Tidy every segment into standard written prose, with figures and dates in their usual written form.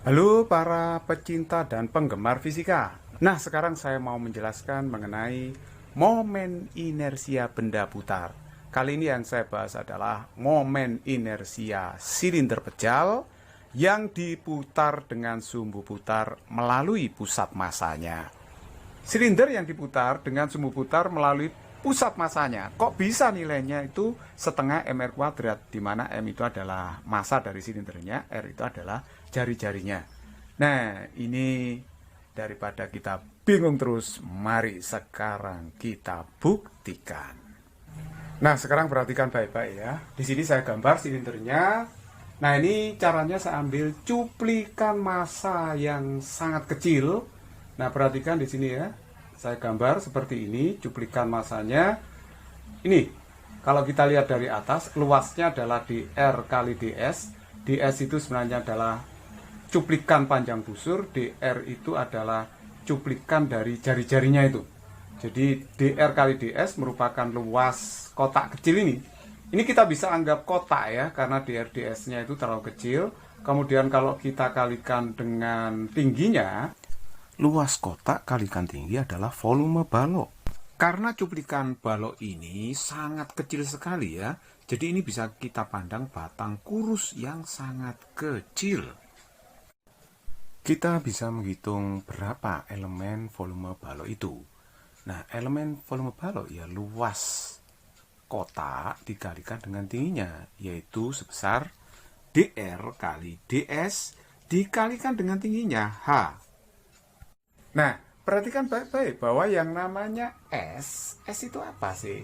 Halo para pecinta dan penggemar fisika. Nah, sekarang saya mau menjelaskan mengenai momen inersia benda putar. Kali ini yang saya bahas adalah momen inersia silinder pejal yang diputar dengan sumbu putar melalui pusat masanya. Silinder yang diputar dengan sumbu putar melalui pusat masanya. Kok bisa nilainya itu setengah mr kuadrat, di mana m itu adalah massa dari silindernya, r itu adalah jari-jarinya. Nah, ini daripada kita bingung terus, mari sekarang kita buktikan. Nah, sekarang perhatikan baik-baik ya. Di sini saya gambar silindernya. Nah, ini caranya saya ambil cuplikan massa yang sangat kecil. Nah, perhatikan di sini ya. Saya gambar seperti ini, cuplikan massanya. Ini, kalau kita lihat dari atas, luasnya adalah dr kali ds. ds itu sebenarnya adalah cuplikan panjang busur, dr itu adalah cuplikan dari jari-jarinya itu. Jadi dr kali ds merupakan luas kotak kecil ini. Ini kita bisa anggap kotak ya, karena dr ds-nya itu terlalu kecil. Kemudian kalau kita kalikan dengan tingginya, luas kotak kalikan tinggi adalah volume balok. Karena cuplikan balok ini sangat kecil sekali ya, jadi ini bisa kita pandang batang kurus yang sangat kecil. Kita bisa menghitung berapa elemen volume balok itu. Nah, elemen volume balok ya luas kotak dikalikan dengan tingginya, yaitu sebesar dr kali ds dikalikan dengan tingginya h. Nah, perhatikan baik-baik bahwa yang namanya S itu apa sih?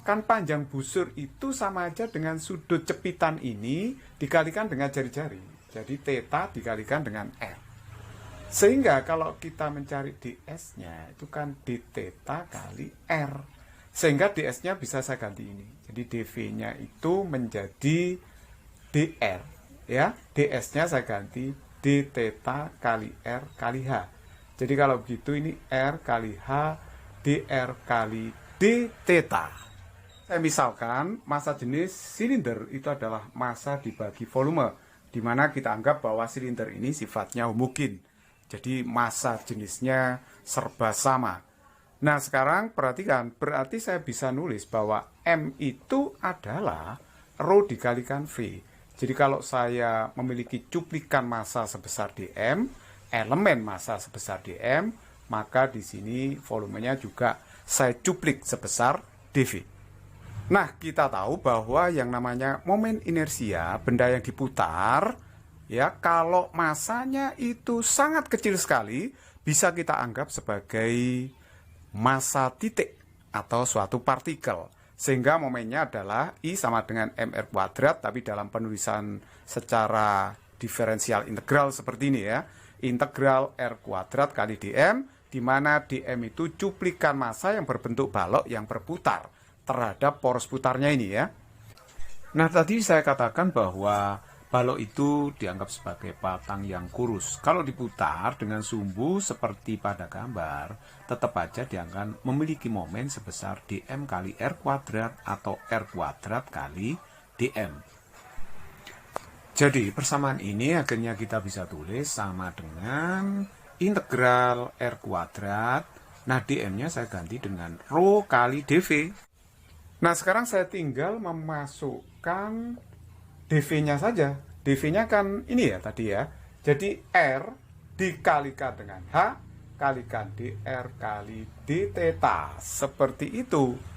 Kan panjang busur itu sama aja dengan sudut cepitan ini dikalikan dengan jari-jari. Jadi theta dikalikan dengan R. Sehingga kalau kita mencari ds-nya itu kan d theta kali R. Sehingga ds-nya bisa saya ganti ini. Jadi dv-nya itu menjadi dr. Ya, ds-nya saya ganti d theta kali R kali H. Jadi kalau begitu ini R kali H dr kali d theta. Saya misalkan massa jenis silinder itu adalah massa dibagi volume, di mana kita anggap bahwa silinder ini sifatnya homogen. Jadi massa jenisnya serba sama. Nah, sekarang perhatikan, berarti saya bisa nulis bahwa M itu adalah rho dikalikan V. Jadi kalau saya memiliki cuplikan massa sebesar dm, elemen massa sebesar dm, maka di sini volumenya juga saya cuplik sebesar dv. Nah, kita tahu bahwa yang namanya momen inersia, benda yang diputar, ya kalau massanya itu sangat kecil sekali, bisa kita anggap sebagai massa titik atau suatu partikel. Sehingga momennya adalah I sama dengan mr kuadrat, tapi dalam penulisan secara diferensial integral seperti ini ya. Integral R kuadrat kali dm, di mana dm itu cuplikan massa yang berbentuk balok yang berputar terhadap poros putarnya ini ya. Nah, tadi saya katakan bahwa balok itu dianggap sebagai batang yang kurus. Kalau diputar dengan sumbu seperti pada gambar, tetap aja dianggap memiliki momen sebesar dm kali R kuadrat atau R kuadrat kali dm. Jadi persamaan ini akhirnya kita bisa tulis sama dengan integral R kuadrat. Nah, dm-nya saya ganti dengan rho kali dv. Nah, sekarang saya tinggal memasukkan dv-nya saja. dv-nya kan ini ya tadi ya. Jadi R dikalikan dengan H kalikan dr kali d theta. Seperti itu.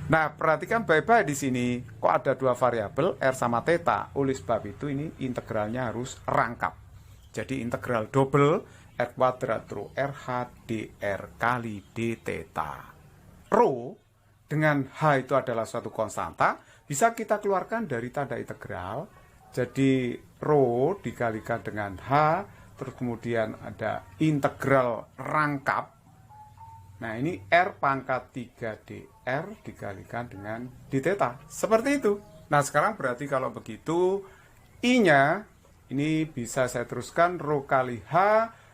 Nah, perhatikan baik-baik di sini. Kok ada dua variabel R sama theta? Oleh sebab itu ini integralnya harus rangkap. Jadi integral double R kuadrat rho RH dr kali d theta. Rho dengan H itu adalah suatu konstanta, bisa kita keluarkan dari tanda integral. Jadi rho dikalikan dengan H, terus kemudian ada integral rangkap. Nah, ini R pangkat 3dr dikalikan dengan d theta. Seperti itu. Nah, sekarang berarti kalau begitu I-nya ini bisa saya teruskan rho kali H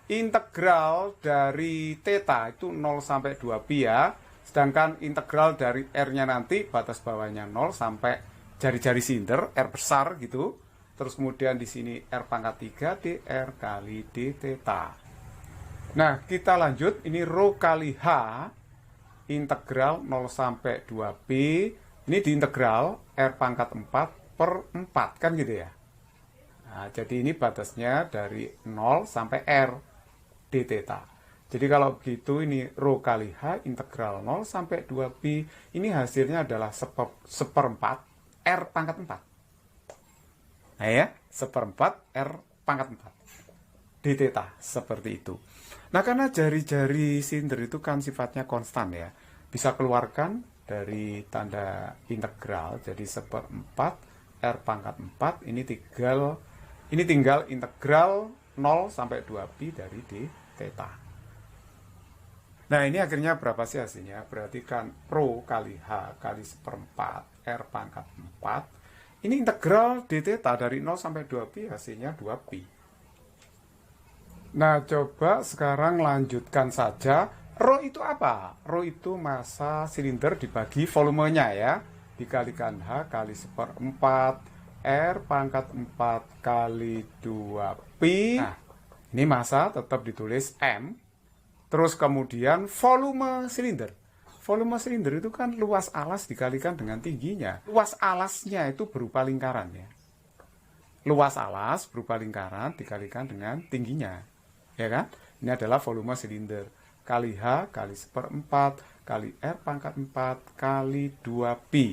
integral dari theta itu 0 sampai 2pi ya. Sedangkan integral dari R-nya nanti batas bawahnya 0 sampai jari-jari silinder R besar gitu. Terus kemudian di sini R pangkat 3 dr kali d theta. Nah, kita lanjut. Ini rho kali H integral 0 sampai 2P. Ini diintegral R pangkat 4 per 4, kan gitu ya. Nah, jadi ini batasnya dari 0 sampai R d theta. Jadi kalau begitu ini rho kali H integral 0 sampai 2Pi. Ini hasilnya adalah seperempat R pangkat 4. Nah ya, seperempat R pangkat 4. D theta, seperti itu. Nah karena jari-jari silinder itu kan sifatnya konstan ya. Bisa keluarkan dari tanda integral. Jadi seperempat R pangkat 4. Ini tinggal integral 0 sampai 2Pi dari D theta. Nah ini akhirnya berapa sih hasilnya? Berarti kan rho kali H kali seperempat R pangkat 4. Ini integral d theta dari 0 sampai 2pi hasilnya 2pi. Nah coba sekarang lanjutkan saja. Rho itu apa? Rho itu massa silinder dibagi volumenya ya. Dikalikan H kali seperempat R pangkat 4 kali 2pi. Nah ini massa tetap ditulis M. Terus kemudian volume silinder. Volume silinder itu kan luas alas dikalikan dengan tingginya. Luas alasnya itu berupa lingkaran ya. Luas alas berupa lingkaran dikalikan dengan tingginya. Ya kan? Ini adalah volume silinder. Kali H kali seperempat kali R pangkat 4 kali 2pi.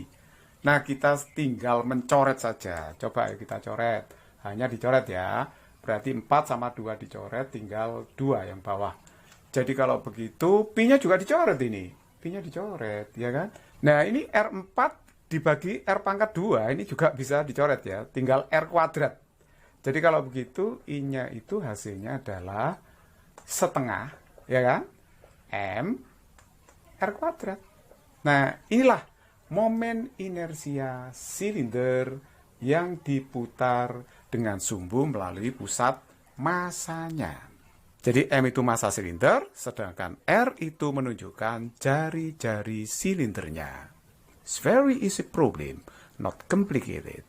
Nah kita tinggal mencoret saja. Coba kita coret. Hanya dicoret ya. Berarti 4 sama 2 dicoret, tinggal 2 yang bawah. Jadi kalau begitu, pi-nya juga dicoret ini. Pi-nya dicoret, ya kan? Nah, ini R4 dibagi R pangkat 2, ini juga bisa dicoret ya. Tinggal R kuadrat. Jadi kalau begitu, I-nya itu hasilnya adalah setengah, ya kan? M R kuadrat. Nah, inilah momen inersia silinder yang diputar dengan sumbu melalui pusat massanya. Jadi M itu massa silinder, sedangkan R itu menunjukkan jari-jari silindernya. It's very easy problem, not complicated.